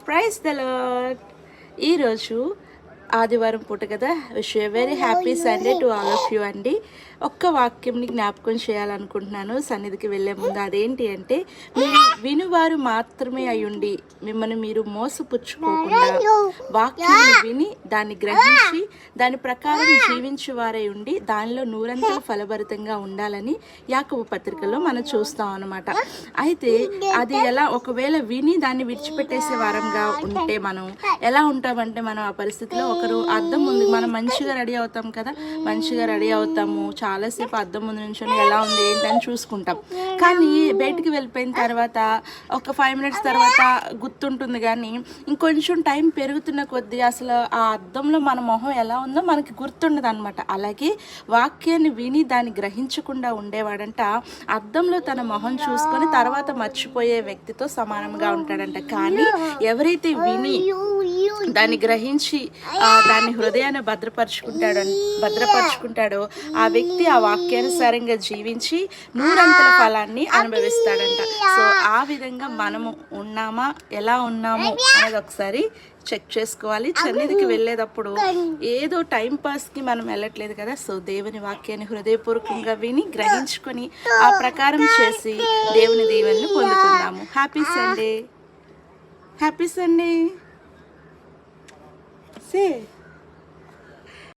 Praise the lord. ఈరోజు ఆదివారం పూట కదా. Wish you very happy Sunday to all of you అండి. ఒక్క వాక్యంని జ్ఞాపకం చేయాలనుకుంటున్నాను సన్నిధికి వెళ్ళే ముందు. అదేంటి అంటే, మీరు వినువారు మాత్రమే అయ్యుండి మిమ్మల్ని మీరు మోసపుచ్చుకోకుండా వాక్యాన్ని విని దాన్ని గ్రహించి దాని ప్రకారం జీవించేవారై ఉండి దానిలో నూరంతలు ఫలభరితంగా ఉండాలని యాకోబు పత్రికలో మనం చూస్తాం అన్నమాట. అయితే అది ఎలా, ఒకవేళ విని దాన్ని విడిచిపెట్టేసే వారంగా ఉంటే మనం ఎలా ఉంటామంటే, మనం ఆ పరిస్థితిలో ఒకరు అద్దం ముందు మనం మంచిగా రెడీ అవుతాం కదా, మంచిగా రెడీ అవుతాము, చాలాసేపు అద్దం ముందు నుంచొని ఎలా ఉంది ఏంటని చూసుకుంటాం. కానీ బయటికి వెళ్ళిపోయిన తర్వాత ఒక 5 minutes తర్వాత గుర్తుంటుంది, కానీ ఇంకొంచెం టైం పెరుగుతున్న కొద్దీ అసలు ఆ అద్దంలో మన మొహం ఎలా ఉందో మనకి గుర్తుండదు అనమాట. అలాగే వాక్యాన్ని విని దాన్ని గ్రహించకుండా ఉండేవాడంట అద్దంలో తన మొహం చూసుకొని తర్వాత మర్చిపోయే వ్యక్తితో సమానంగా ఉంటాడంట. కానీ ఎవరైతే విని దాన్ని గ్రహించి దాన్ని హృదయాన్ని భద్రపరుచుకుంటాడో ఆ వ్యక్తి ఆ వాక్యానుసారంగా జీవించి నూరంతల ఫలాన్ని అనుభవిస్తాడంట. సో ఆ విధంగా మనము ఉన్నామా, ఎలా ఉన్నాము అనేది ఒకసారి చెక్ చేసుకోవాలి. సన్నిధికి వెళ్ళేటప్పుడు ఏదో టైం పాస్కి మనం వెళ్ళట్లేదు కదా. సో దేవుని వాక్యాన్ని హృదయపూర్వకంగా విని గ్రహించుకొని ఆ ప్రకారం చేసి దేవుని దీవెనను పొందుకుందాము. Happy Sunday. Happy Sunday. Say